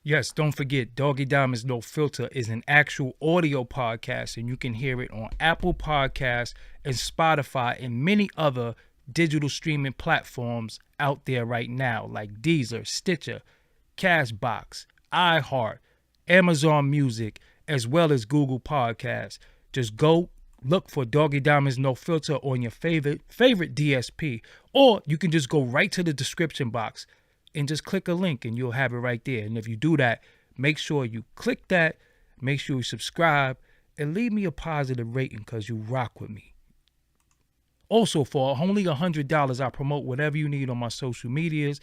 Yes, don't forget, Doggie Diamonds No Filter is an actual audio podcast, and you can hear it on Apple Podcasts and Spotify and many other digital streaming platforms out there right now, like Deezer, Stitcher, Castbox, iHeart, Amazon Music, as well as Google Podcasts. Just go look for Doggie Diamonds No Filter on your favorite DSP, or you can just go right to the description box and just click a link and you'll have it right there. And if you do that, make sure you click that, make sure you subscribe, and leave me a positive rating because you rock with me. Also, for only $100, I promote whatever you need on my social medias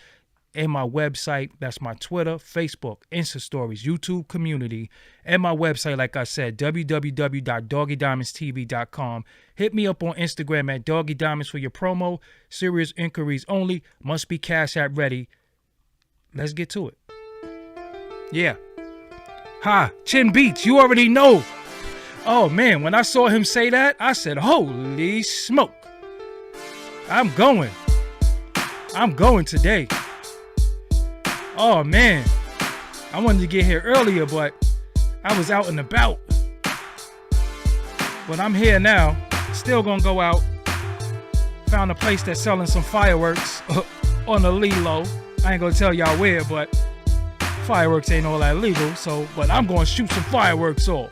and my website. That's my Twitter, Facebook, Insta Stories, YouTube community, and my website, like I said, www.doggiediamondstv.com. Hit me up on Instagram at Doggie Diamonds for your promo. Serious inquiries only. Must be Cash App ready. Let's get to it. Yeah. Ha, Chin Beats, you already know. Oh, man, when I saw him say that, I said, holy smoke. I'm going today. Oh, man. I wanted to get here earlier, but I was out and about. But I'm here now. Still gonna go out. Found a place that's selling some fireworks on the Lilo. I ain't gonna tell y'all where, but fireworks ain't all that legal, but I'm gonna shoot some fireworks off.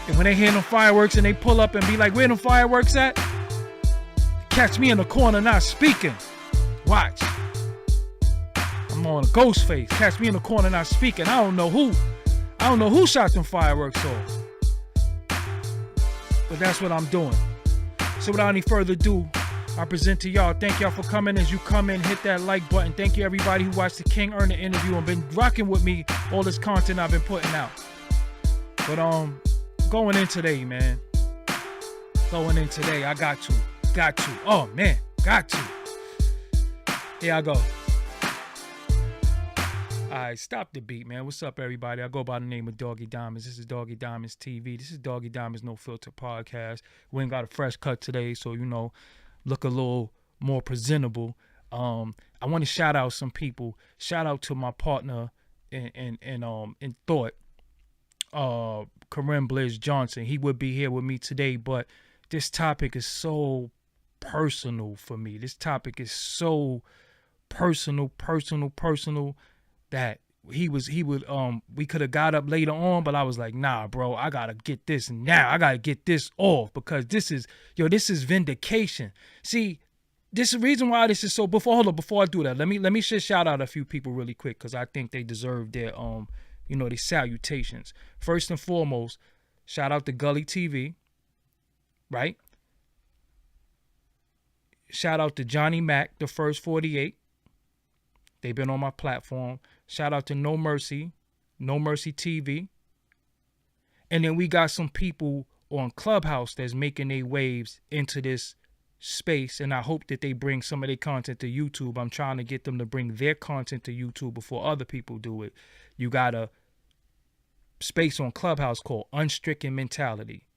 And when they hear them fireworks and they pull up and be like, where them fireworks at? Catch me in the corner not speaking. Watch. I'm on a ghost face. Catch me in the corner not speaking. I don't know who shot them fireworks off. But that's what I'm doing. So without any further ado, I present to y'all. Thank y'all for coming. As you come in, hit that like button. Thank you everybody who watched the King Earner interview and been rocking with me all this content I've been putting out. But going in today, man. Going in today, I got to. Oh man, got to. Here I go. Alright, stop the beat, man. What's up, everybody? I go by the name of Doggie Diamonds. This is Doggie Diamonds TV. This is Doggie Diamonds No Filter podcast. We ain't got a fresh cut today, so look a little more presentable. I want to shout out some people. Shout out to my partner in thought, Corinne Bliss Johnson. He would be here with me today, but this topic is so personal for me. This topic is so personal that we could have got up later on, but I was like, nah, bro, I gotta get this now. I gotta get this off because this is vindication. See, this is the reason why this is so. Before I do that, let me just shout out a few people really quick because I think they deserve their their salutations. First and foremost, shout out to Gully TV, right? Shout out to Johnny Mac, the First 48. They've been on my platform. Shout out to No Mercy TV. And then we got some people on Clubhouse that's making their waves into this space, and I hope that they bring some of their content to YouTube. I'm trying to get them to bring their content to YouTube before other people do it. You got a space on Clubhouse called Unstricken Mentality.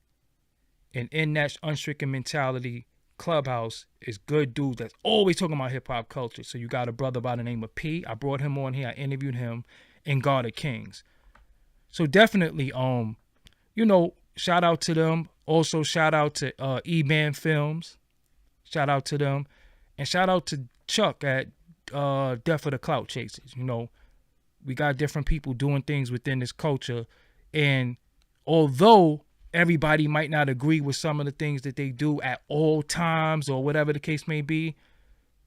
And in that Unstricken Mentality Clubhouse is good dudes that's always talking about hip-hop culture. So you got a brother by the name of P. I brought him on here. I interviewed him in God of Kings. So definitely, shout out to them. Also, shout out to E-Man Films. Shout out to them. And shout out to Chuck at Death of the Clout Chasers. We got different people doing things within this culture. And although everybody might not agree with some of the things that they do at all times or whatever the case may be,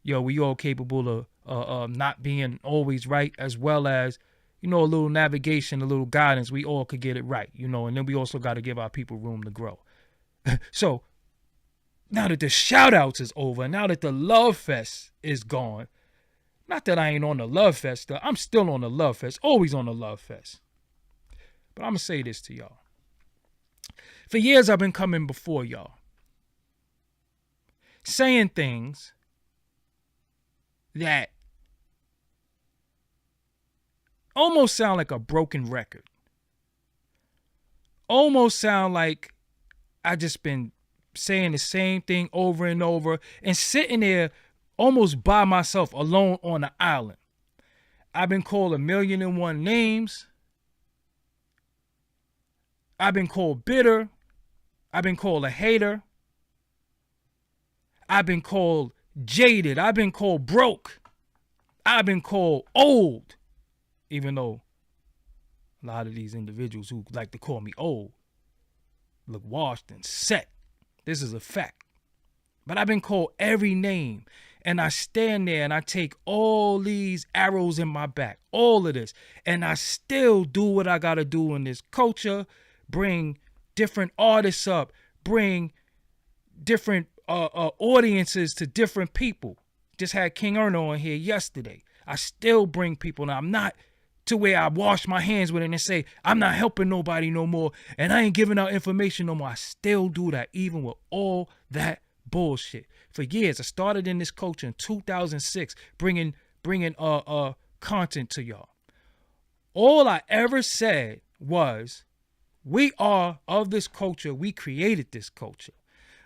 we all capable of not being always right, as well as, a little navigation, a little guidance. We all could get it right, and then we also got to give our people room to grow. So now that the shoutouts is over, now that the Love Fest is gone, not that I ain't on the Love Fest, I'm still on the Love Fest, always on the Love Fest. But I'm going to say this to y'all. For years, I've been coming before y'all, saying things that almost sound like a broken record. Almost sound like I just been saying the same thing over and over and sitting there almost by myself alone on the island. I've been called 1,000,001 names. I've been called bitter. I've been called a hater. I've been called jaded. I've been called broke. I've been called old. Even though a lot of these individuals who like to call me old look washed and set. This is a fact. But I've been called every name. And I stand there and I take all these arrows in my back, all of this, and I still do what I got to do in this culture, bring different artists up, bring different audiences to different people. Just had King Erno on here yesterday. I still bring people. Now, I'm not to where I wash my hands with it and say, I'm not helping nobody no more and I ain't giving out information no more. I still do that even with all that bullshit. For years, I started in this culture in 2006, bringing content to y'all. All I ever said was, we are of this culture. We created this culture.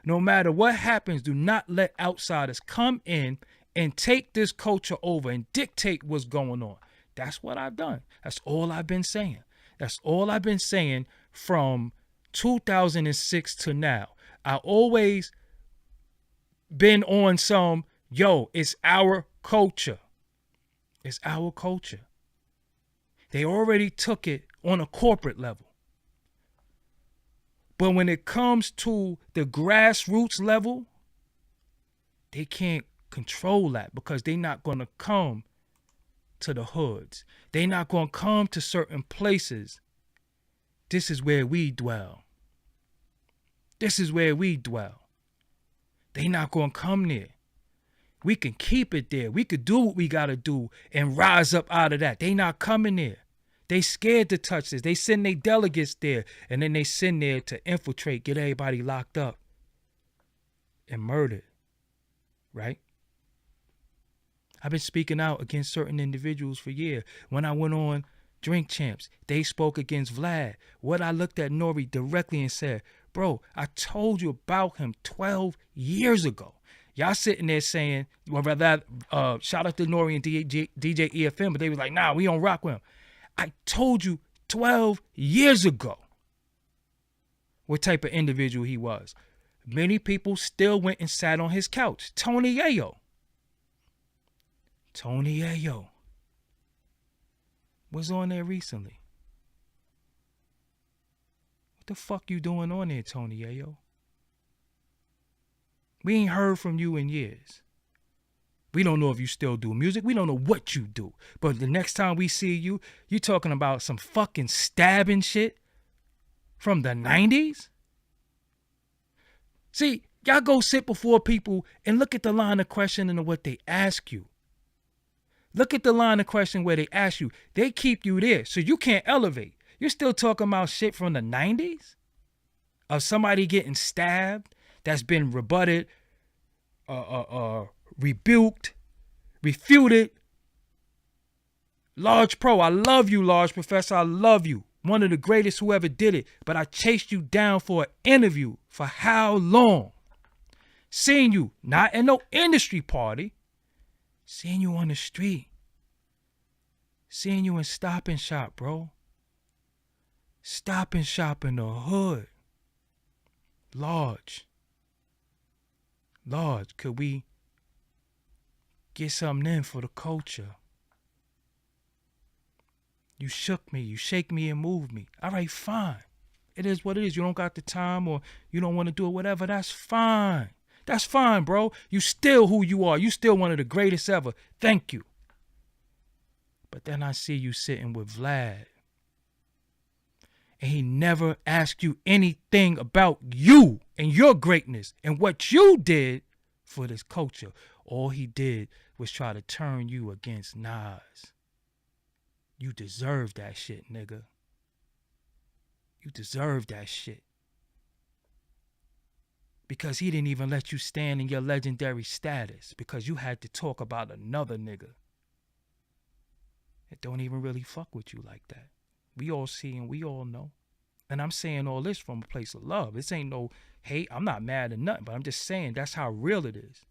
No matter what happens, do not let outsiders come in and take this culture over and dictate what's going on. That's what I've done. That's all I've been saying. That's all I've been saying from 2006 to now. I always been on some, yo, it's our culture. It's our culture. They already took it on a corporate level. But when it comes to the grassroots level, they can't control that because they're not going to come to the hoods. They're not going to come to certain places. This is where we dwell. This is where we dwell. They not going to come there. We can keep it there. We could do what we got to do and rise up out of that. They not coming there. They scared to touch this. They send their delegates there, and then they send there to infiltrate, get everybody locked up and murdered, right? I've been speaking out against certain individuals for years. When I went on Drink Champs, they spoke against Vlad. What I looked at Nore directly and said, bro, I told you about him 12 years ago. Y'all sitting there saying, well, rather, shout out to Nore and DJ EFM, but they was like, nah, we don't rock with him. I told you 12 years ago what type of individual he was. Many people still went and sat on his couch. Tony Yayo was on there recently. What the fuck you doing on there, Tony Yayo? We ain't heard from you in years. We don't know if you still do music. We don't know what you do. But the next time we see you, you talking about some fucking stabbing shit from the 90s? See, y'all go sit before people and look at the line of questioning and what they ask you. Look at the line of question where they ask you. They keep you there, so you can't elevate. You're still talking about shit from the 90s? Of somebody getting stabbed that's been rebutted, rebuked, refuted. Large Pro, I love you, Large Professor. I love you. One of the greatest who ever did it. But I chased you down for an interview for how long? Seeing you, not in no industry party. Seeing you on the street. Seeing you in Stop and Shop, bro. Stop and Shop in the hood. Large, could we get something in for the culture? You shook me, you shake me and move me. All right, fine. It is what it is. You don't got the time or you don't want to do it, whatever. That's fine. That's fine, bro. You still who you are. You still one of the greatest ever. Thank you. But then I see you sitting with Vlad. And he never asked you anything about you and your greatness and what you did for this culture. All he did was try to turn you against Nas. You deserve that shit, nigga. You deserve that shit. Because he didn't even let you stand in your legendary status because you had to talk about another nigga that don't even really fuck with you like that. We all see and we all know. And I'm saying all this from a place of love. This ain't no hate. I'm not mad at nothing, but I'm just saying that's how real it is.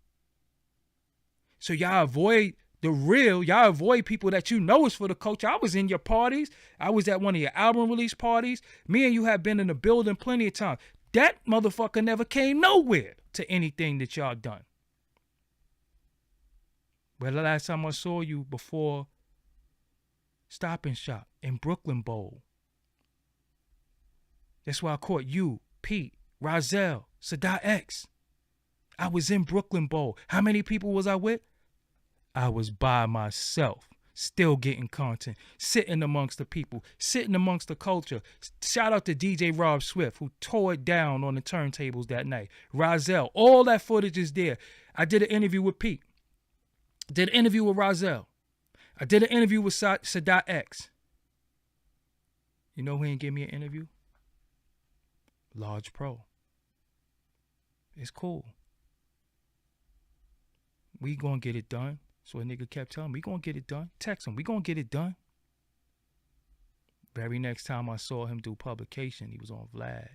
So y'all avoid the real. Y'all avoid people that you know is for the culture. I was in your parties. I was at one of your album release parties. Me and you have been in the building plenty of times. That motherfucker never came nowhere to anything that y'all done. Well, the last time I saw you before Stop and Shop in Brooklyn Bowl. That's why I caught you, Pete, Rozelle, Sadat X. I was in Brooklyn Bowl. How many people was I with? I was by myself, still getting content, sitting amongst the people, sitting amongst the culture. Shout out to DJ Rob Swift, who tore it down on the turntables that night. Rozelle, all that footage is there. I did an interview with Pete. Did an interview with Rozelle. I did an interview with Sadat X. You know who ain't give me an interview? Large Pro. It's cool. We gonna get it done. So a nigga kept telling me, we gonna get it done. Text him, we gonna get it done. Very next time I saw him do publication, he was on Vlad.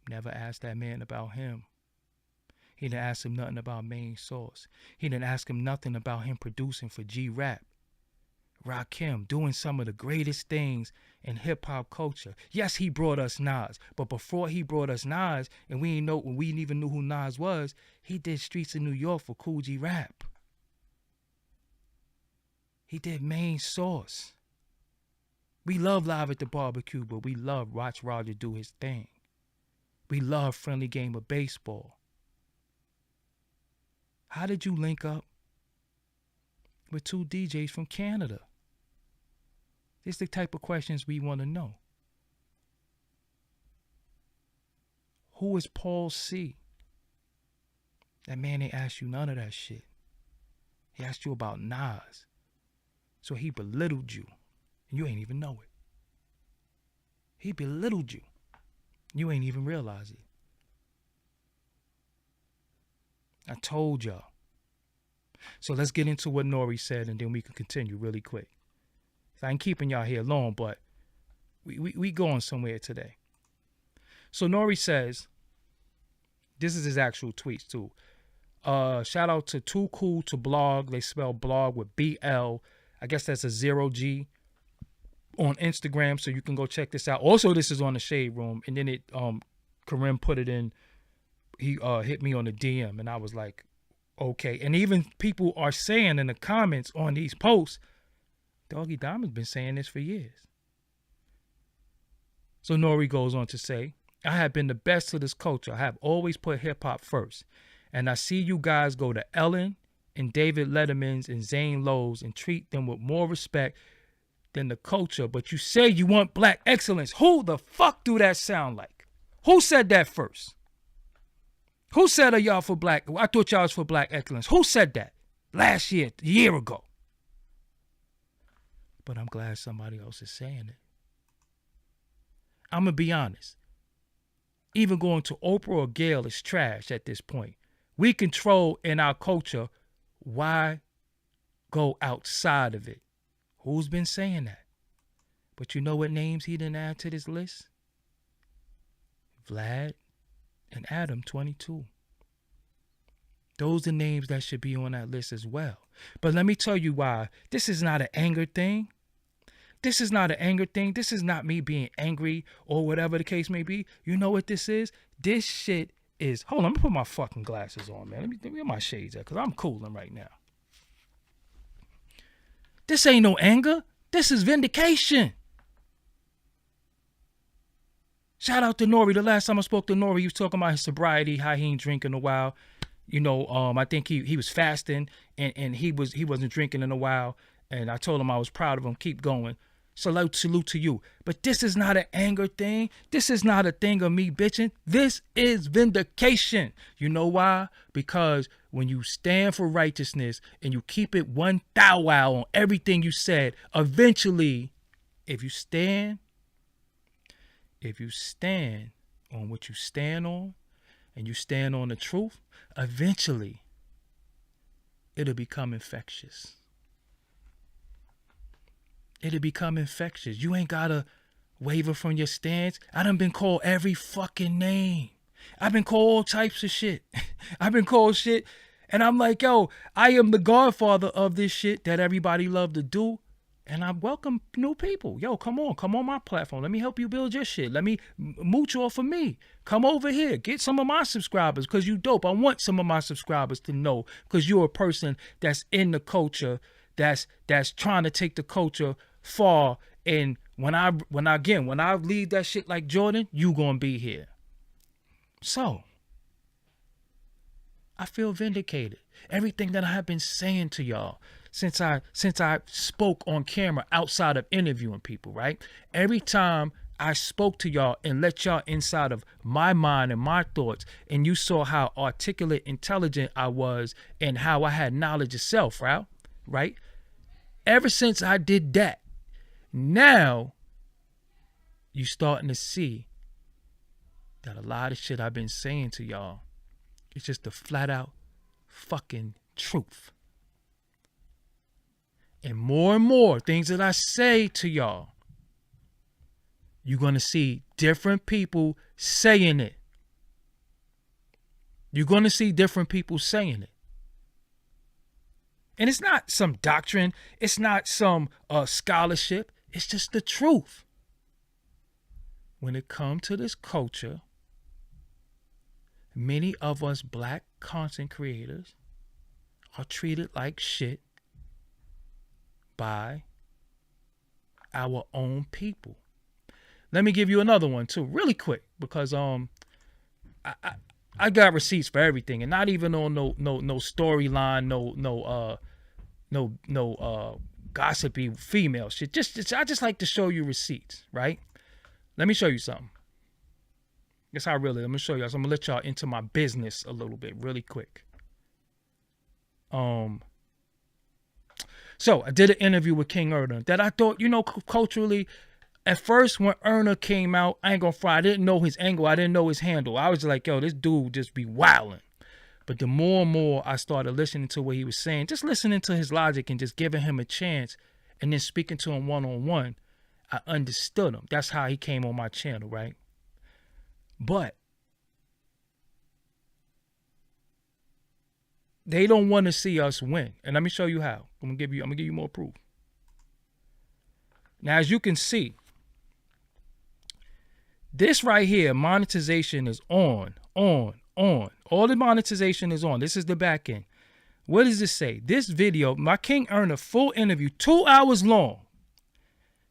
Never asked that man about him. He didn't ask him nothing about Main Source. He didn't ask him nothing about him producing for G-Rap. Rakim doing some of the greatest things in hip-hop culture. Yes, he brought us Nas, but before he brought us Nas, and we didn't even know who Nas was, he did Streets of New York for Cool G-Rap. He did Main Source. We love Live at the Barbecue, but we love Watch Roger do his thing. We love Friendly Game of Baseball. How did you link up with two DJs from Canada? It's the type of questions we want to know. Who is Paul C? That man ain't asked you none of that shit. He asked you about Nas. So he belittled you, and you ain't even know it. He belittled you. You ain't even realize it. I told y'all. So let's get into what Nore said, and then we can continue really quick. I ain't keeping y'all here long, but we going somewhere today. So Nore says, this is his actual tweets too. Shout out to Too Cool to Blog. They spell blog with BL. I guess that's a 0G on Instagram, so you can go check this out. Also, this is on the Shade Room, and then Karim put it in. He hit me on the DM, and I was like, okay. And even people are saying in the comments on these posts, Doggie Diamonds been saying this for years. So Nore goes on to say, I have been the best to this culture. I have always put hip-hop first. And I see you guys go to Ellen and David Letterman's and Zane Lowe's and treat them with more respect than the culture. But you say you want black excellence. Who the fuck do that sound like? Who said that first? Who said, are y'all for black? I thought y'all was for black excellence. Who said that? Last year, a year ago. But I'm glad somebody else is saying it. I'm going to be honest. Even going to Oprah or Gayle is trash at this point. We control in our culture. Why go outside of it? Who's been saying that? But you know what names he didn't add to this list? Vlad and Adam 22. Those are names that should be on that list as well. But let me tell you why. This is not an anger thing. This is not an anger thing. This is not me being angry or whatever the case may be. You know what this is? This shit is... Hold on, let me put my fucking glasses on, man. Let me get my shades at, because I'm cooling right now. This ain't no anger. This is vindication. Shout out to Nore. The last time I spoke to Nore, he was talking about his sobriety, how he ain't drinking in a while. You know, I think he was fasting and he wasn't drinking in a while. And I told him I was proud of him. Keep going. Salute to you. But this is not an anger thing. This is not a thing of me bitching. This is vindication. You know why? Because when you stand for righteousness and you keep it 1,000 on everything you said, eventually, if you stand on what you stand on and you stand on the truth, eventually it'll become infectious. It'll become infectious. You ain't gotta waver from your stance. I done been called every fucking name. I've been called all types of shit. I've been called shit. And I'm like, yo, I am the godfather of this shit that everybody love to do. And I welcome new people. Yo, come on my platform. Let me help you build your shit. Let me mooch off of me. Come over here. Get some of my subscribers because you dope. I want some of my subscribers to know because you're a person that's in the culture, that's trying to take the culture far. And when I lead that shit like Jordan, you gonna be here. So I feel vindicated. Everything that I have been saying to y'all since I spoke on camera outside of interviewing people, right? Every time I spoke to y'all and let y'all inside of my mind and my thoughts, and you saw how articulate, intelligent I was and how I had knowledge of self, right? Ever since I did that, now you starting to see that a lot of shit I've been saying to y'all, it's just the flat out fucking truth. And more things that I say to y'all, you're going to see different people saying it. You're going to see different people saying it. And it's not some doctrine. It's not some scholarship. It's just the truth. When it comes to this culture, many of us black content creators are treated like shit by our own people. Let me give you another one too, really quick, because I got receipts for everything, and not even on no storyline, no gossipy female shit. I just like to show you receipts, right? Let me show you something. That's how really. Let me show you. So I'm gonna let y'all into my business a little bit, really quick. So I did an interview with King Erna that I thought, culturally, at first when Erna came out, I ain't gonna fry, I didn't know his angle, I didn't know his handle. I was like, yo, this dude just be wilding. But the more and more I started listening to what he was saying, just listening to his logic and just giving him a chance, and then speaking to him one-on-one, I understood him. That's how he came on my channel, right? But they don't want to see us win. And let me show you how. I'm gonna give you more proof. Now, as you can see, this right here, monetization is on. All the monetization is on. This is the back end. What does this say? This video, my King Erna full interview, 2 hours long,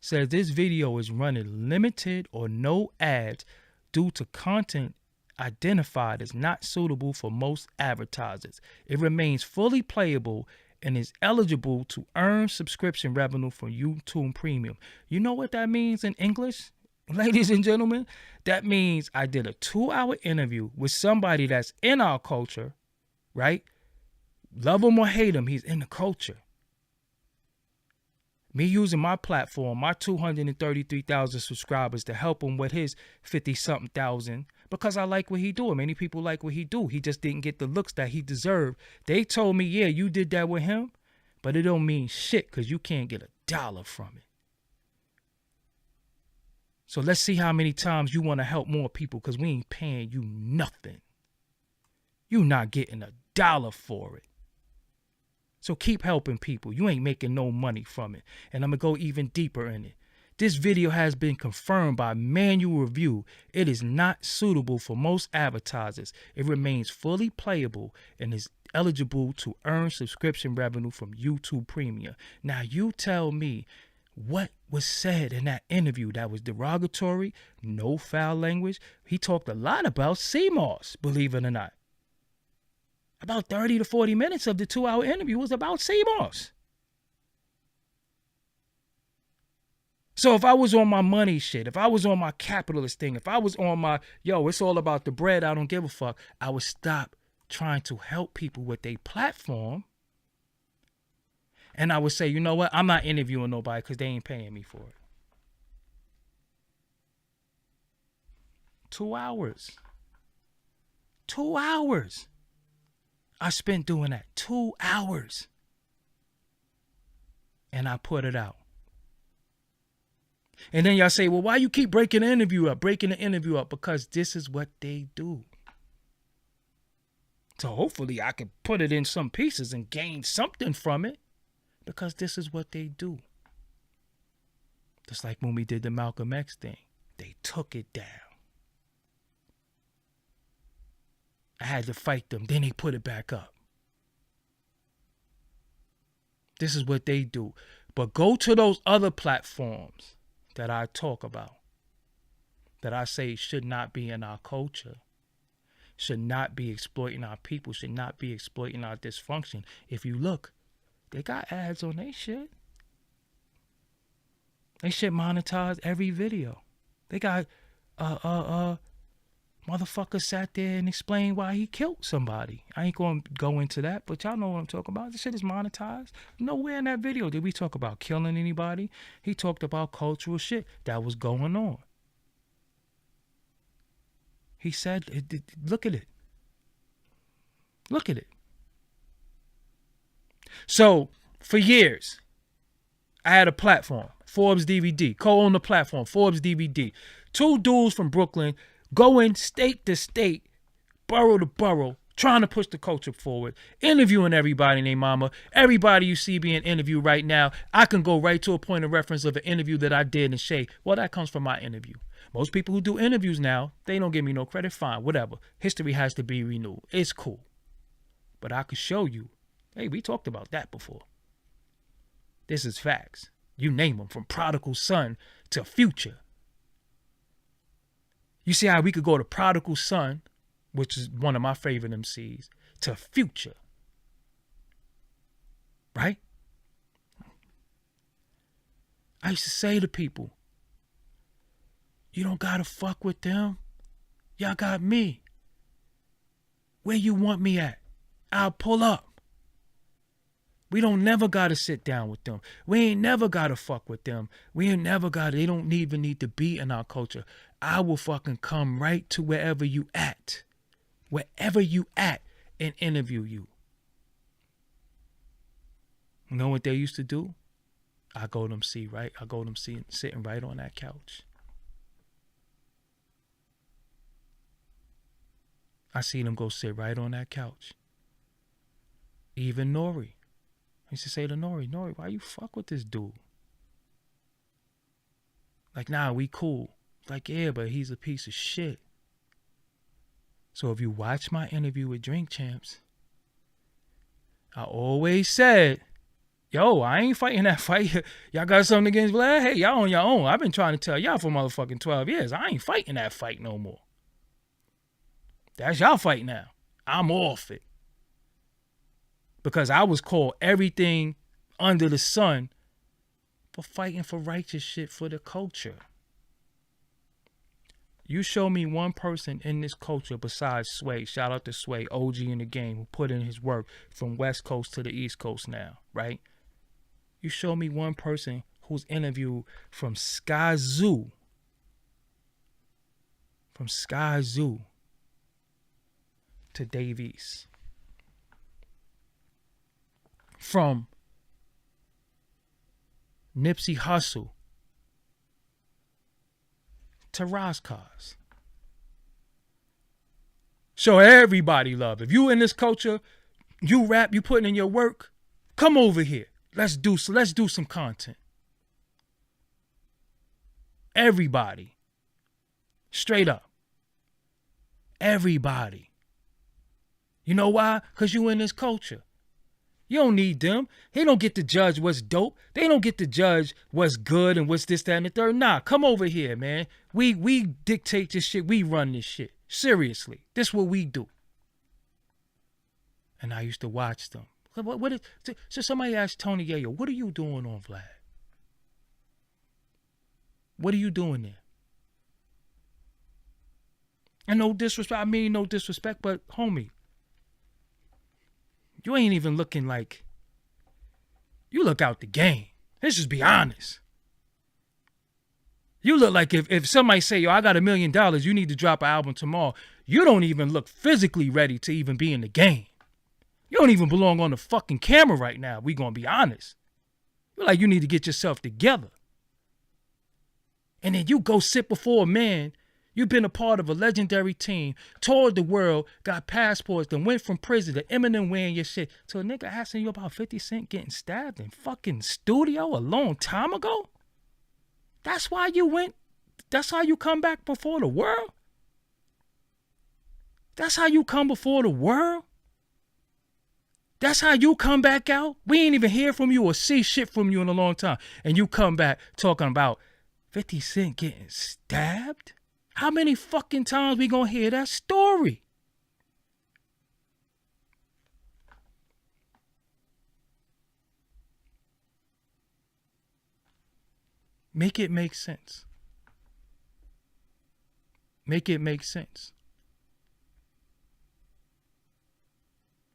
says this video is running limited or no ads due to content identified as not suitable for most advertisers. It remains fully playable and is eligible to earn subscription revenue from YouTube Premium. You know what that means in English, ladies and gentlemen? That means I did a 2-hour interview with somebody that's in our culture, right? Love him or hate him, he's in the culture. Me using my platform, my 233,000 subscribers to help him with his 50-something thousand, because I like what he do. Many people like what he do. He just didn't get the looks that he deserved. They told me, yeah, you did that with him, but it don't mean shit because you can't get $1 from it. So let's see how many times you want to help more people, because we ain't paying you nothing. You not getting $1 for it. So keep helping people. You ain't making no money from it. And I'm going to go even deeper in it. This video has been confirmed by manual review. It is not suitable for most advertisers. It remains fully playable and is eligible to earn subscription revenue from YouTube Premium. Now you tell me what was said in that interview that was derogatory, no foul language. He talked a lot about CMOS, believe it or not. About 30 to 40 minutes of the 2-hour interview was about CMOS. So if I was on my money shit, if I was on my capitalist thing, if I was on my, yo, it's all about the bread, I don't give a fuck, I would stop trying to help people with their platform. And I would say, you know what? I'm not interviewing nobody because they ain't paying me for it. 2 hours. 2 hours. I spent doing that 2 hours. And I put it out. And then y'all say, well, why you keep breaking the interview up? Because this is what they do. So hopefully I can put it in some pieces and gain something from it, because this is what they do. Just like when we did the Malcolm X thing. They took it down. I had to fight them. Then they put it back up. This is what they do. But go to those other platforms that I talk about, that I say should not be in our culture, should not be exploiting our people, should not be exploiting our dysfunction. If you look, they got ads on their shit. They shit monetize every video. They got motherfucker sat there and explained why he killed somebody. I ain't gonna go into that, but y'all know what I'm talking about. This shit is monetized. Nowhere in that video did we talk about killing anybody. He talked about cultural shit that was going on. He said, look at it. Look at it. So, for years, I had a platform, Forbes DVD, co-own the platform, Forbes DVD. 2 dudes from Brooklyn going state to state, borough to borough, trying to push the culture forward, interviewing everybody and their mama. Everybody you see being interviewed right now, I can go right to a point of reference of an interview that I did and say, well, that comes from my interview. Most people who do interviews now, they don't give me no credit. Fine, whatever. History has to be renewed. It's cool. But I could show you, hey, we talked about that before. This is facts. You name them, from Prodigal Son to Future. You see how we could go to Prodigal Son, which is one of my favorite MCs, to Future. Right? I used to say to people, you don't gotta fuck with them. Y'all got me. Where you want me at? I'll pull up. We don't never gotta sit down with them. We ain't never gotta fuck with them. We ain't never gotta, they don't even need to be in our culture. I will fucking come right to wherever you at. Wherever you at, and interview you. You know what they used to do? I go to them sitting right on that couch. I see them go sit right on that couch. Even Nore. I used to say to Nore, why you fuck with this dude? Like, nah, we cool. Like, yeah, but he's a piece of shit. So if you watch my interview with Drink Champs, I always said, yo, I ain't fighting that fight. Y'all got something against Vlad? Hey, y'all on your own. I've been trying to tell y'all for motherfucking 12 years. I ain't fighting that fight no more. That's y'all fight now. I'm off it. Because I was called everything under the sun for fighting for righteous shit for the culture. You show me one person in this culture besides Sway, shout out to Sway, OG in the game, who put in his work from West Coast to the East Coast now, right? You show me one person who's interviewed from Sky Zoo to Davies. From Nipsey Hussle to Roscos. Show everybody love. If you in this culture, you rap, you putting in your work, come over here. Let's do some content. Everybody. Straight up. Everybody. You know why? Because you in this culture. You don't need them. They don't get to judge what's dope. They don't get to judge what's good and what's this, that, and the third. Nah, come over here, man. We dictate this shit. We run this shit. Seriously. This is what we do. And I used to watch them. So somebody asked Tony Yayo, what are you doing on Vlad? What are you doing there? And no disrespect, but homie, you ain't even looking like, you look out the game. Let's just be honest. You look like if somebody say, yo, I got $1 million, you need to drop an album tomorrow. You don't even look physically ready to even be in the game. You don't even belong on the fucking camera right now. We gonna be honest. You're like, you need to get yourself together. And then you go sit before a man You've been a part of a legendary team, toured the world, got passports, then went from prison to Eminem wearing your shit. So a nigga asking you about 50 Cent getting stabbed in fucking studio a long time ago? That's why you went, that's how you come back before the world? That's how you come before the world? That's how you come back out? We ain't even hear from you or see shit from you in a long time. And you come back talking about 50 Cent getting stabbed? How many fucking times we gonna hear that story? Make it make sense. Make it make sense.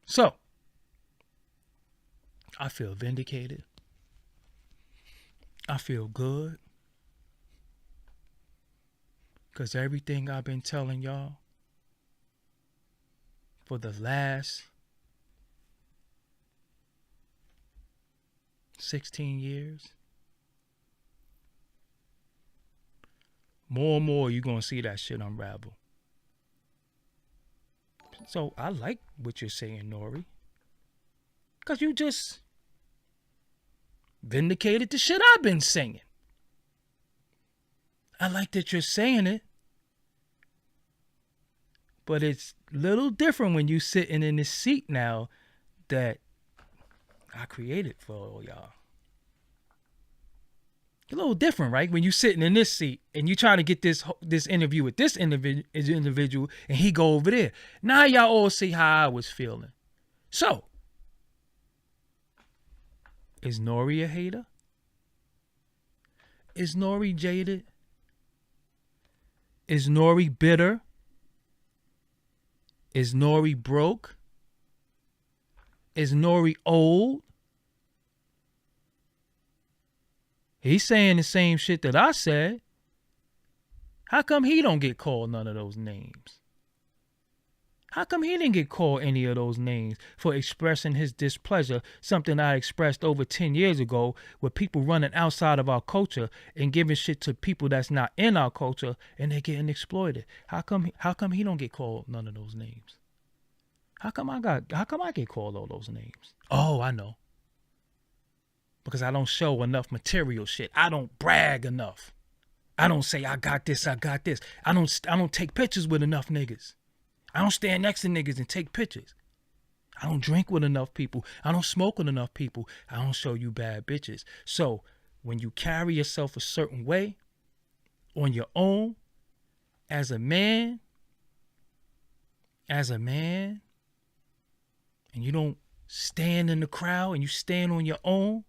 So, I feel vindicated. I feel good. Because everything I've been telling y'all for the last 16 years, more and more you're going to see that shit unravel. So I like what you're saying, Nore. Because you just vindicated the shit I've been saying. I like that you're saying it. But it's a little different when you sitting in this seat now that I created for all y'all. A little different, right? When you sitting in this seat and you trying to get this interview with this individual and he go over there. Now y'all all see how I was feeling. So, is Nore a hater? Is Nore jaded? Is Nore bitter? Is Nore broke? Is Nore old? He's saying the same shit that I said. How come he don't get called none of those names? How come he didn't get called any of those names for expressing his displeasure, something I expressed over 10 years ago with people running outside of our culture and giving shit to people that's not in our culture and they're getting exploited? How come he don't get called none of those names? How come I get called all those names? Oh, I know. Because I don't show enough material shit. I don't brag enough. I don't say I got this, I got this. I don't take pictures with enough niggas. I don't stand next to niggas and take pictures. I don't drink with enough people. I don't smoke with enough people. I don't show you bad bitches. So when you carry yourself a certain way on your own, as a man, and you don't stand in the crowd and you stand on your own,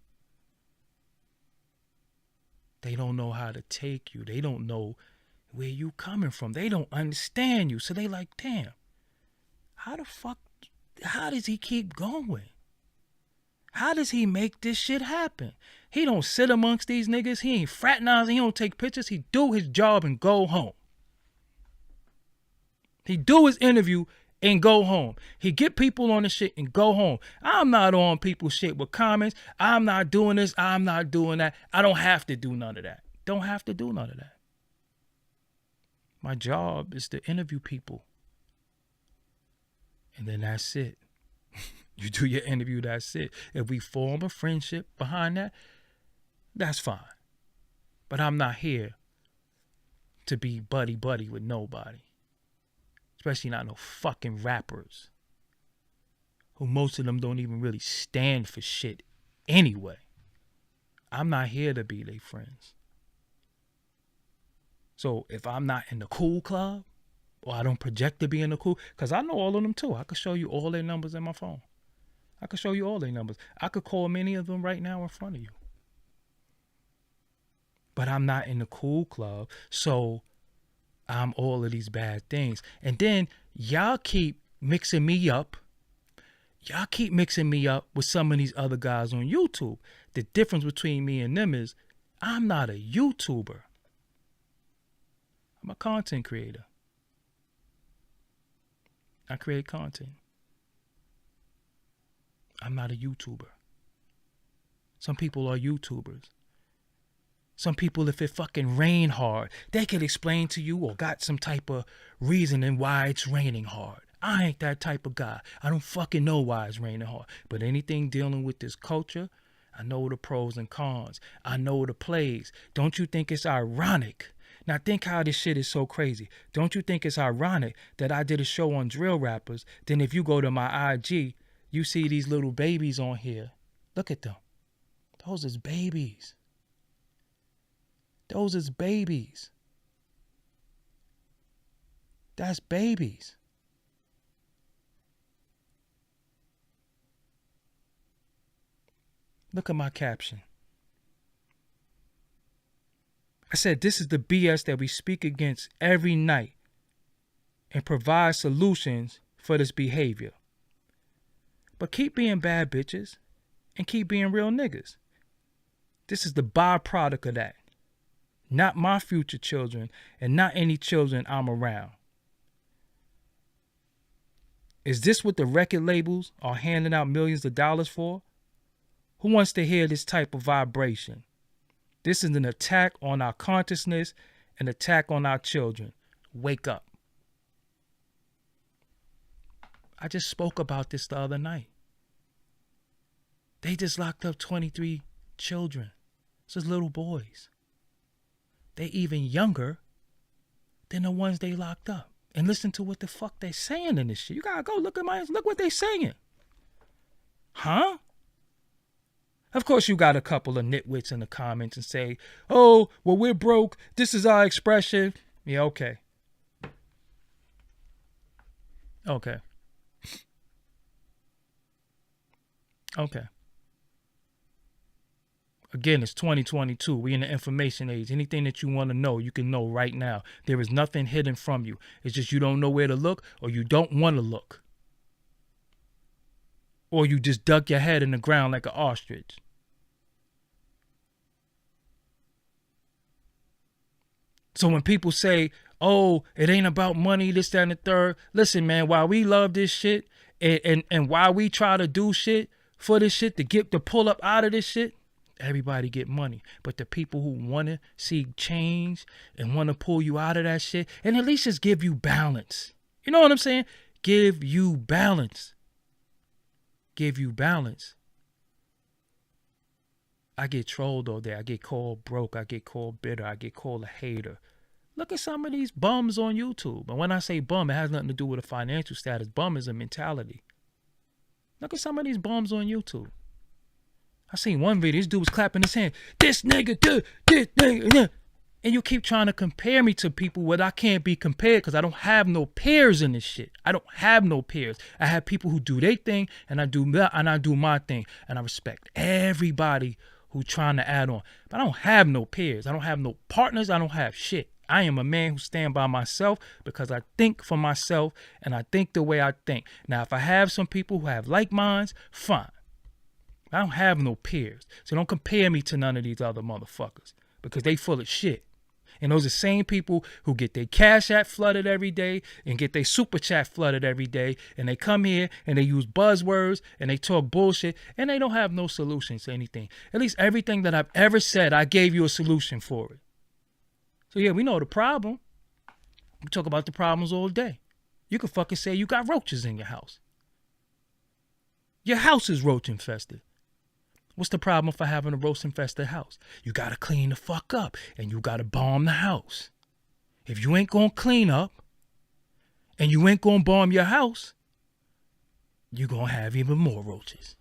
they don't know how to take you. They don't know where you coming from. They don't understand you. So they like, damn, how does he keep going? How does he make this shit happen? He don't sit amongst these niggas. He ain't fraternizing. He don't take pictures. He do his job and go home. He do his interview and go home. He get people on the shit and go home. I'm not on people's shit with comments. I'm not doing this. I'm not doing that. I don't have to do none of that. Don't have to do none of that. My job is to interview people. And then that's it. You do your interview, that's it. If we form a friendship behind that, that's fine. But I'm not here to be buddy-buddy with nobody. Especially not no fucking rappers. Who most of them don't even really stand for shit anyway. I'm not here to be their friends. So if I'm not in the cool club, or I don't project to be in the cool, because I know all of them too. I could show you all their numbers in my phone. I could show you all their numbers. I could call many of them right now in front of you. But I'm not in the cool club, so I'm all of these bad things. And then y'all keep mixing me up. Y'all keep mixing me up with some of these other guys on YouTube. The difference between me and them is I'm not a YouTuber. I'm a content creator. I create content. I'm not a YouTuber. Some people are YouTubers. Some people, if it fucking rain hard, they could explain to you or got some type of reasoning why it's raining hard. I ain't that type of guy. I don't fucking know why it's raining hard. But anything dealing with this culture, I know the pros and cons. I know the plays. Don't you think it's ironic? Now think how this shit is so crazy. Don't you think it's ironic that I did a show on drill rappers? Then if you go to my IG, you see these little babies on here. Look at them. Those is babies. Those is babies. That's babies. Look at my caption. I said, this is the BS that we speak against every night and provide solutions for this behavior. But keep being bad bitches and keep being real niggas. This is the byproduct of that. Not my future children and not any children I'm around. Is this what the record labels are handing out millions of dollars for? Who wants to hear this type of vibration? This is an attack on our consciousness, an attack on our children. Wake up. I just spoke about this the other night. They just locked up 23 children. This is little boys. They even younger than the ones they locked up. And listen to what the fuck they saying in this shit. You gotta go look what they saying. Huh? Of course you got a couple of nitwits in the comments and say, oh, well, we're broke. This is our expression. Yeah, okay. Okay. Okay. Again, it's 2022. We in the information age. Anything that you want to know, you can know right now. There is nothing hidden from you. It's just you don't know where to look or you don't want to look. Or you just duck your head in the ground like an ostrich. So when people say, oh, it ain't about money, this, that, and the third. Listen, man, while we love this shit and while we try to do shit for this shit to pull up out of this shit, everybody get money. But the people who want to see change and want to pull you out of that shit and at least just give you balance. You know what I'm saying? Give you balance. Give you balance. I get trolled all day. I get called broke. I get called bitter. I get called a hater. Look at some of these bums on YouTube. And when I say bum, it has nothing to do with a financial status. Bum is a mentality. Look at some of these bums on YouTube. I seen one video. This dude was clapping his hand. This nigga, this nigga. And you keep trying to compare me to people where I can't be compared because I don't have no peers in this shit. I don't have no peers. I have people who do their thing and I do my thing. And I respect everybody who trying to add on. But I don't have no peers. I don't have no partners. I don't have shit. I am a man who stand by myself because I think for myself and I think the way I think. Now, if I have some people who have like minds, fine. I don't have no peers. So don't compare me to none of these other motherfuckers because they full of shit. And those are the same people who get their Cash App flooded every day and get their Super Chat flooded every day. And they come here and they use buzzwords and they talk bullshit and they don't have no solutions to anything. At least everything that I've ever said, I gave you a solution for it. So yeah, we know the problem. We talk about the problems all day. You could fucking say you got roaches in your house. Your house is roach infested. What's the problem for having a roach infested house? You got to clean the fuck up and you got to bomb the house. If you ain't going to clean up and you ain't going to bomb your house, you're going to have even more roaches.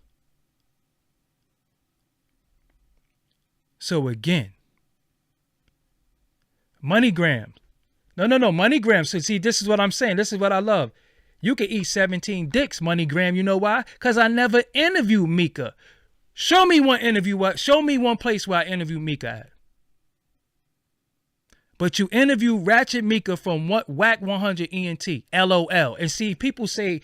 So again, MoneyGrams. No, MoneyGrams. So see, this is what I'm saying. This is what I love. You can eat 17 dicks, MoneyGram. You know why? Because I never interviewed Mika. Show me one interview. Show me one place where I interviewed Mika at. But you interview Ratchet Mika from Whack 100 ENT, LOL. And see, people say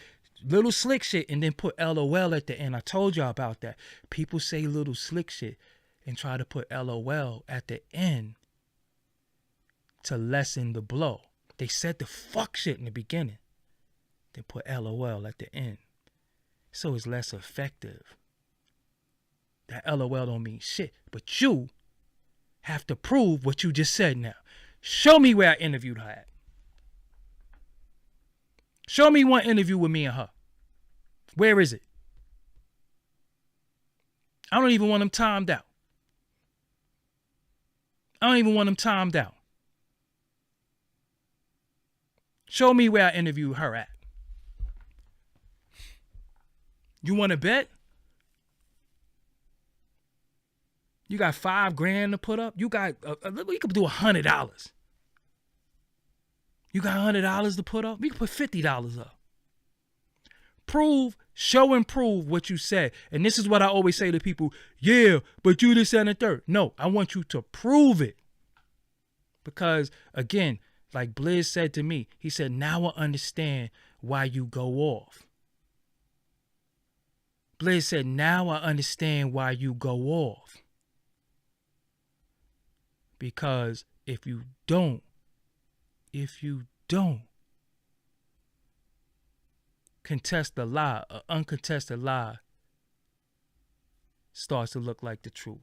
little slick shit and then put LOL at the end. I told y'all about that. People say little slick shit and try to put LOL at the end to lessen the blow. They said the fuck shit in the beginning. They put LOL at the end. So it's less effective. That LOL don't mean shit. But you have to prove what you just said now. Show me where I interviewed her at. Show me one interview with me and her. Where is it? I don't even want them timed out. I don't even want them timed out. Show me where I interviewed her at. You want to bet? You got $5,000 to put up. You got we could do $100. You got $100 to put up. We could put $50 up. Prove, show and prove what you said. And this is what I always say to people. Yeah, but you this and the third. No, I want you to prove it. Because again, like Blizz said to me, he said, now I understand why you go off. Blizz said, now I understand why you go off. Because if you don't contest the lie, an uncontested lie starts to look like the truth.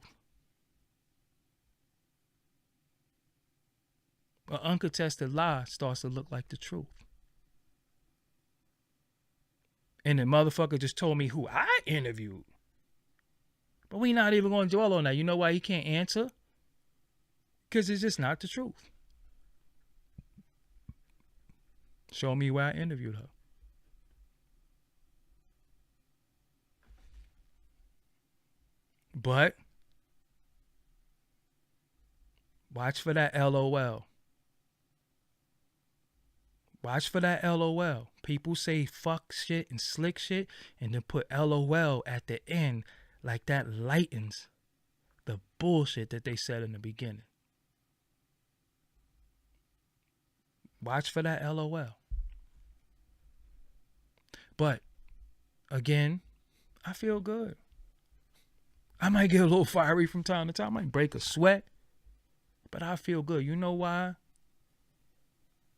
An uncontested lie starts to look like the truth. And the motherfucker just told me who I interviewed. But we not even going to dwell on that. You know why he can't answer? Because it's just not the truth. Show me where I interviewed her. But watch for that LOL. Watch for that LOL. People say fuck shit and slick shit and then put LOL at the end like that lightens the bullshit that they said in the beginning. Watch for that LOL. But again, I feel good. I might get a little fiery from time to time. I might break a sweat. But I feel good. You know why?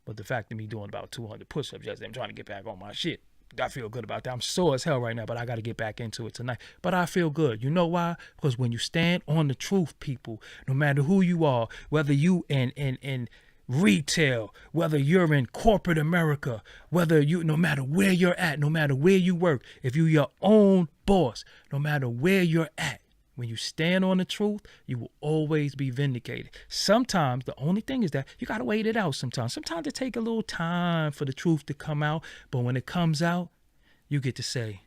But the fact of me doing about 200 push-ups yesterday, I'm trying to get back on my shit. I feel good about that. I'm sore as hell right now, but I got to get back into it tonight. But I feel good. You know why? Because when you stand on the truth, people, no matter who you are, whether you in retail, whether you're in corporate America, whether you, no matter where you're at, no matter where you work, if you're your own boss, no matter where you're at, when you stand on the truth, you will always be vindicated. Sometimes the only thing is that you got to wait it out sometimes. Sometimes it take a little time for the truth to come out. But when it comes out, you get to say,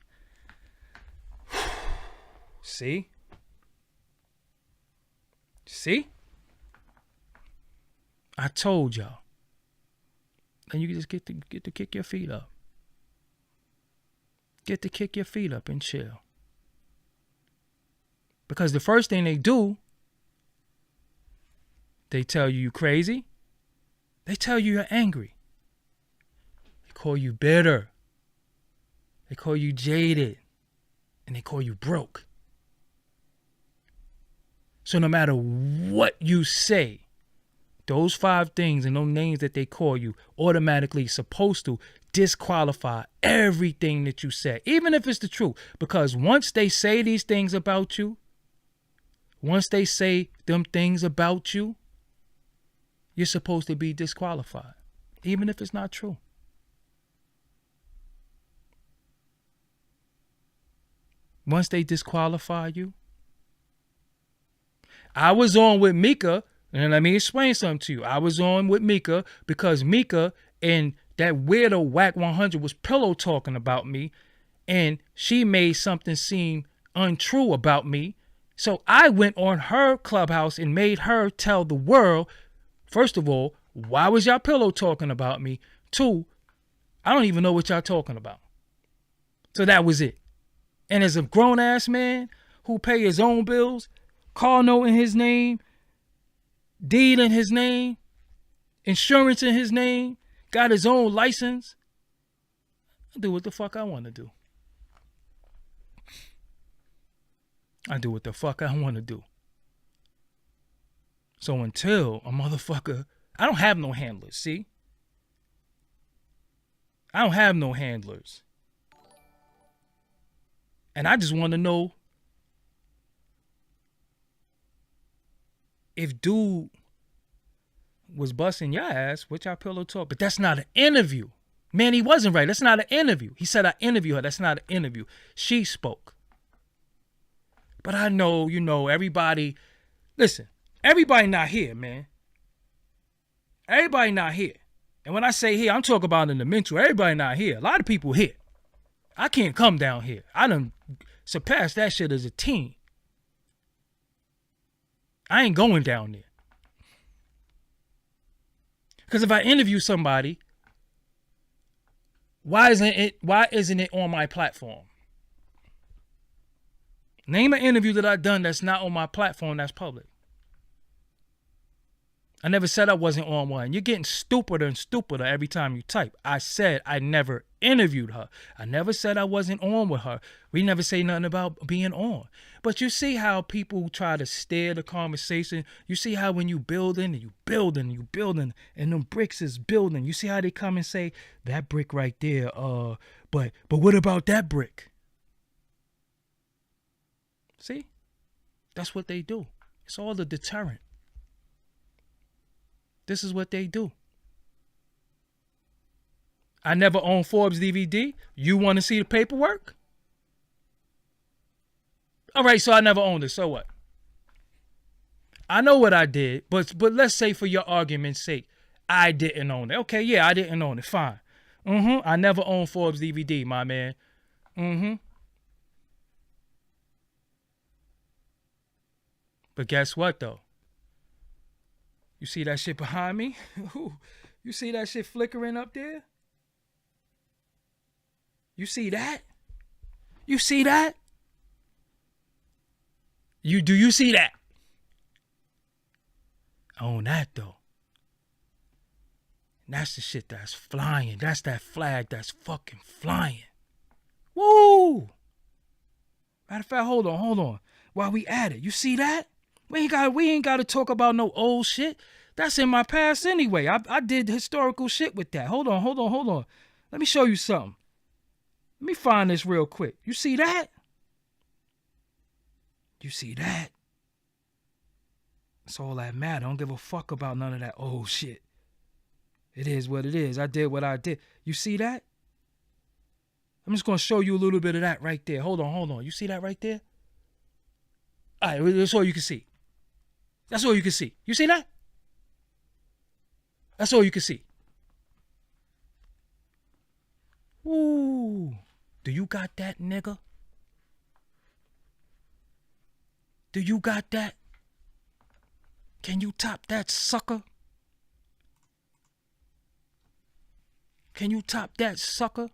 see? See? I told y'all. And you just get to kick your feet up. Get to kick your feet up and chill. Because the first thing they do, they tell you you're crazy. They tell you you're angry. They call you bitter. They call you jaded. And they call you broke. So no matter what you say, those 5 things and those names that they call you automatically supposed to disqualify everything that you said, even if it's the truth. Because once they say these things about you, once they say them things about you, you're supposed to be disqualified, even if it's not true. Once they disqualify you, I was on with Mika, and let me explain something to you. I was on with Mika because Mika and that weirdo Whack 100 was pillow talking about me, and she made something seem untrue about me. So I went on her Clubhouse and made her tell the world, first of all, why was y'all pillow talking about me? 2, I don't even know what y'all talking about. So that was it. And as a grown-ass man who pay his own bills, car note in his name, deed in his name, insurance in his name, got his own license, I do what the fuck I want to do. I do what the fuck I want to do. So until a motherfucker, I don't have no handlers, see? I don't have no handlers. And I just want to know if dude was busting your ass, which I pillow talk, but that's not an interview. Man, he wasn't right. That's not an interview. He said I interview her. That's not an interview. She spoke. But I know, everybody, listen, everybody not here, man. Everybody not here. And when I say here, I'm talking about in the mental. Everybody not here. A lot of people here. I can't come down here. I done surpassed that shit as a teen. I ain't going down there. Because if I interview somebody, why isn't it on my platform? Name an interview that I've done that's not on my platform that's public. I never said I wasn't on one. You're getting stupider and stupider every time you type. I said I never interviewed her. I never said I wasn't on with her. We never say nothing about being on. But you see how people try to steer the conversation. You see how when you building and you building and them bricks is building. You see how they come and say, that brick right there, but what about that brick? See? That's what they do. It's all the deterrent. This is what they do. I never owned Forbes DVD. You want to see the paperwork? All right, so I never owned it. So what? I know what I did, but let's say for your argument's sake, I didn't own it. Okay, yeah, I didn't own it. Fine. I never owned Forbes DVD, my man. But guess what, though? You see that shit behind me? You see that shit flickering up there? You see that? You see that? Do you see that? I own that, though. And that's the shit that's flying. That's that flag that's fucking flying. Woo! Matter of fact, hold on. While we at it, you see that? We ain't got to talk about no old shit. That's in my past anyway. I did historical shit with that. Hold on. Let me show you something. Let me find this real quick. You see that? You see that? That's all that matter. I don't give a fuck about none of that old shit. It is what it is. I did what I did. You see that? I'm just going to show you a little bit of that right there. Hold on. You see that right there? All right, that's all you can see. That's all you can see. You see that? That's all you can see. Ooh. Do you got that, nigga? Do you got that? Can you top that, sucker? Can you top that, sucker?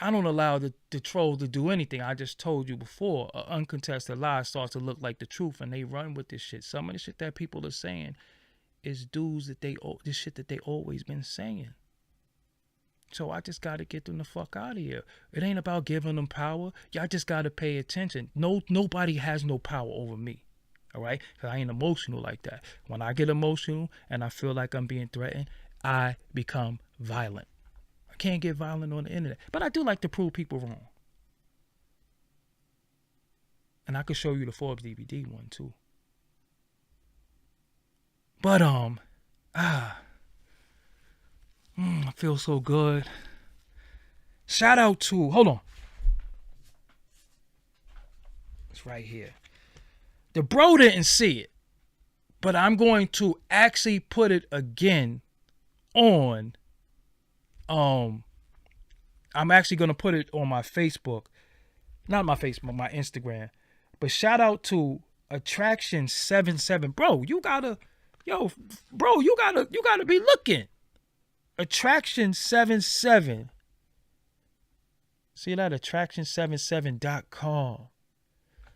I don't allow the troll to do anything. I just told you before, an uncontested lie starts to look like the truth, and they run with this shit. Some of the shit that people are saying is dudes that this shit that they always been saying. So I just got to get them the fuck out of here. It ain't about giving them power. Y'all just got to pay attention. Nobody has no power over me. All right? Because I ain't emotional like that. When I get emotional and I feel like I'm being threatened, I become violent. I can't get violent on the internet. But I do like to prove people wrong. And I could show you the Forbes DVD one too. But I feel so good. Shout out to, hold on. It's right here. The bro didn't see it, but I'm going to actually put it again on. I'm actually going to put it on my Facebook. Not my Facebook, my Instagram. But shout out to Attraction 77. Bro, you gotta be looking. Attraction 77. See that? Attraction77.com.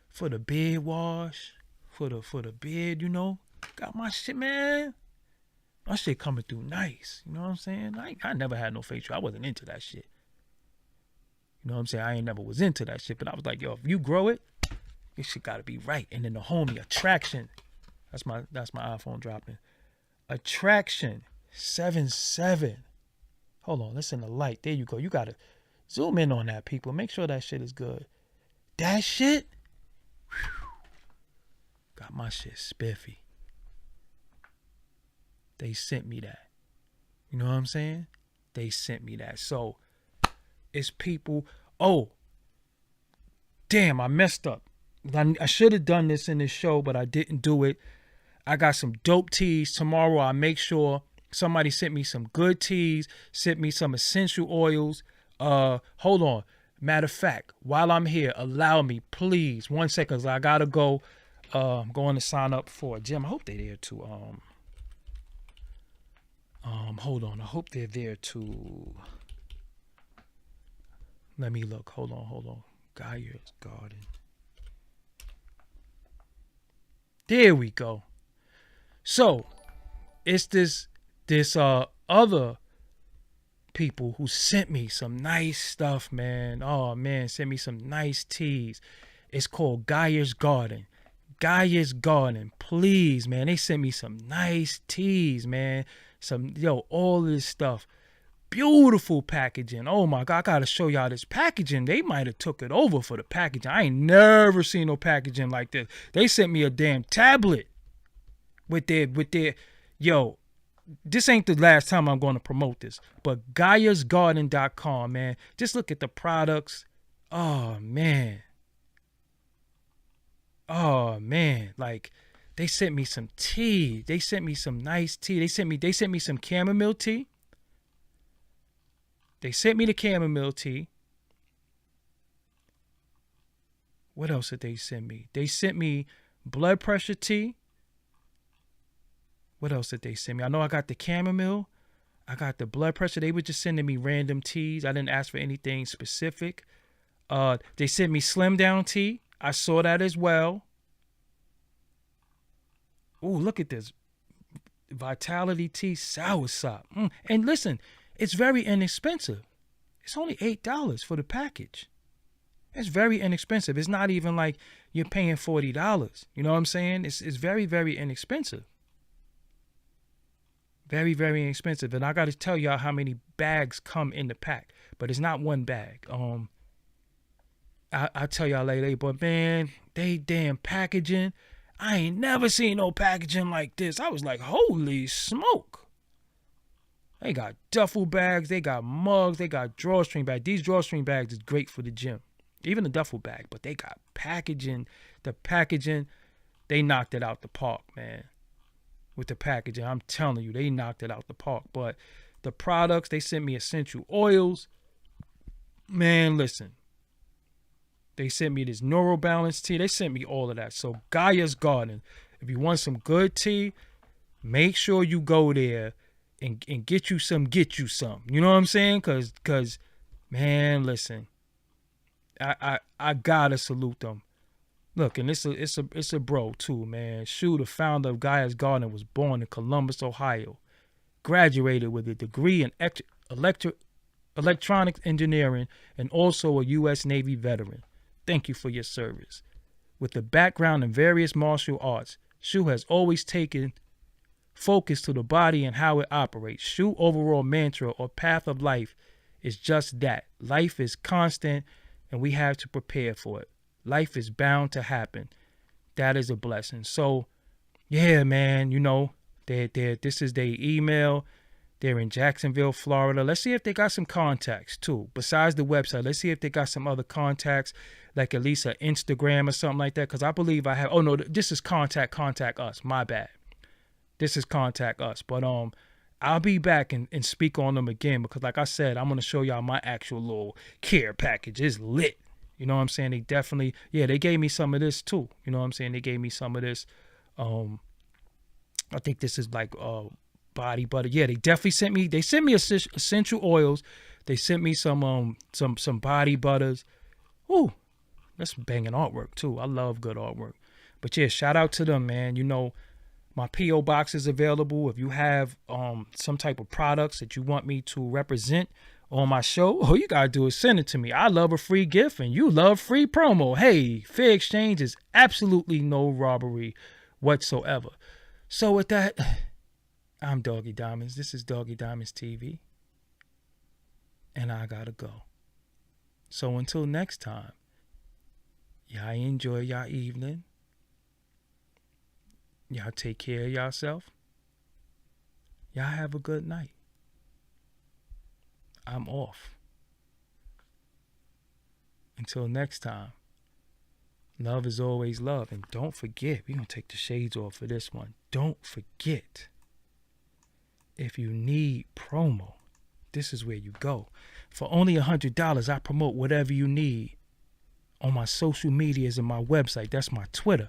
For the beard wash. For the beard, you know. Got my shit, man. My shit coming through nice. You know what I'm saying? I never had no facial. I wasn't into that shit. You know what I'm saying? I ain't never was into that shit. But I was like, yo, if you grow it, this shit gotta be right. And then the homie, Attraction. That's my iPhone dropping. Attraction 77. Hold on, listen to light. There you go. You gotta Zoom in on that, people. Make sure that shit is good. That shit, whew, got my shit spiffy. They sent me that. You know what I'm saying? They sent me that. So it's people. Oh, damn, I messed up. I should have done this in this show, but I didn't do it. I got some dope teas. Tomorrow I'll make sure somebody sent me some good teas, sent me some essential oils. Hold on. Matter of fact, while I'm here, allow me, please, 1 second, 'cause I gotta go. I'm going to sign up for a gym. I hope they're there too. Hold on. I hope they're there too. Let me look. Hold on. Gaia's Garden. There we go. So, it's this other people who sent me some nice stuff, man. Oh, man, sent me some nice teas. It's called Gaia's Garden. Gaia's Garden, please, man. They sent me some nice teas, man. All this stuff. Beautiful packaging. Oh, my God, I got to show y'all this packaging. They might have took it over for the packaging. I ain't never seen no packaging like this. They sent me a damn tablet. With their, this ain't the last time I'm going to promote this, but GaiasGarden.com, man. Just look at the products. Oh man. Like, they sent me some tea. They sent me some nice tea. They sent me some chamomile tea. They sent me the chamomile tea. What else did they send me? They sent me blood pressure tea. What else did they send me? I know I got the chamomile. I got the blood pressure. They were just sending me random teas. I didn't ask for anything specific. They sent me slim down tea. I saw that as well. Ooh, look at this. Vitality tea soursop. And listen, it's very inexpensive. It's only $8 for the package. It's very inexpensive. It's not even like you're paying $40. You know what I'm saying? It's very, very inexpensive. Very, very inexpensive. And I got to tell y'all how many bags come in the pack. But it's not one bag. I'll tell y'all later. But, man, they damn packaging. I ain't never seen no packaging like this. I was like, holy smoke. They got duffel bags. They got mugs. They got drawstring bags. These drawstring bags is great for the gym. Even the duffel bag. But they got packaging. The packaging, they knocked it out the park, man. With the packaging, I'm telling you, they knocked it out the park. But the products, they sent me essential oils. Man, listen. They sent me this Nore Balance tea. They sent me all of that. So Gaia's Garden. If you want some good tea, make sure you go there and get you some. You know what I'm saying? Cause man, listen. I gotta salute them. Look, and it's a bro too, man. Shu, the founder of Gaia's Garden, was born in Columbus, Ohio. Graduated with a degree in electronics engineering and also a U.S. Navy veteran. Thank you for your service. With a background in various martial arts, Shu has always taken focus to the body and how it operates. Shu's overall mantra or path of life is just that. Life is constant and we have to prepare for it. Life is bound to happen. That is a blessing. So, yeah, man, this is their email. They're in Jacksonville, Florida. Let's see if they got some contacts, too. Besides the website, let's see if they got some other contacts, like at least an Instagram or something like that, because I believe I have. Oh, no, this is contact us. My bad. This is contact us. But I'll be back and speak on them again because, like I said, I'm going to show y'all my actual little care package. It's lit. You know what I'm saying? They definitely, they gave me some of this too. You know what I'm saying? They gave me some of this. I think this is like body butter. Yeah, they definitely sent me essential oils. They sent me some body butters. Ooh, that's banging artwork too. I love good artwork. But yeah, shout out to them, man. My P.O. box is available. If you have some type of products that you want me to represent on my show, all you gotta do is send it to me. I love a free gift and you love free promo. Hey, fair exchange is absolutely no robbery whatsoever. So with that, I'm Doggie Diamonds. This is Doggie Diamonds TV. And I gotta go. So until next time, y'all enjoy y'all evening. Y'all take care of yourself. Y'all have a good night. I'm off. Until next time, love is always love. And don't forget, we're going to take the shades off for this one. Don't forget, if you need promo, this is where you go. For only $100, I promote whatever you need on my social medias and my website. That's my Twitter,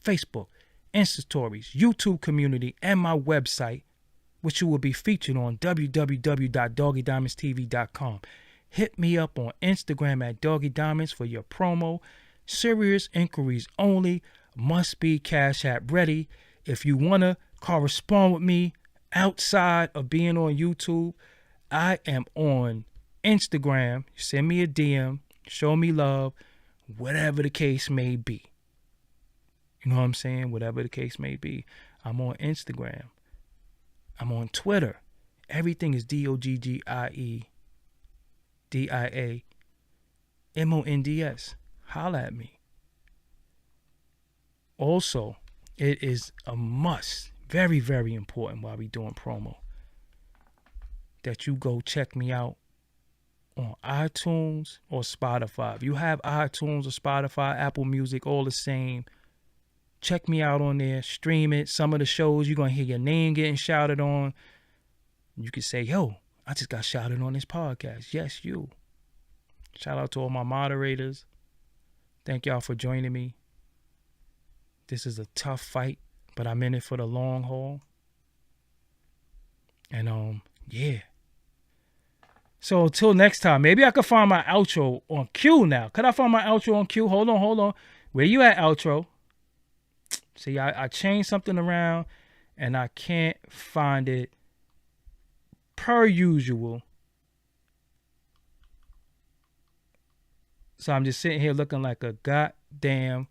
Facebook, Insta Stories, YouTube community, and my website, which you will be featured on www.doggiediamondstv.com. Hit me up on Instagram at Doggie Diamonds for your promo. Serious inquiries only. Must be Cash App ready. If you want to correspond with me outside of being on YouTube, I am on Instagram. Send me a DM. Show me love. Whatever the case may be. You know what I'm saying? Whatever the case may be. I'm on Instagram. I'm on Twitter. Everything is DOGGIEDIAMONDS. Holla at me. Also, it is a must, very, very important while we doing promo, that you go check me out on iTunes or Spotify. If you have iTunes or Spotify, Apple Music, all the same, check me out on there, stream it. Some of the shows, you're going to hear your name getting shouted on. You can say, yo, I just got shouted on this podcast. Yes, you. Shout out to all my moderators. Thank y'all for joining me. This is a tough fight, but I'm in it for the long haul. And yeah. So until next time, maybe I could find my outro on cue now. Could I find my outro on cue? Hold on. Where you at, outro? See, I changed something around and I can't find it per usual. So I'm just sitting here looking like a goddamn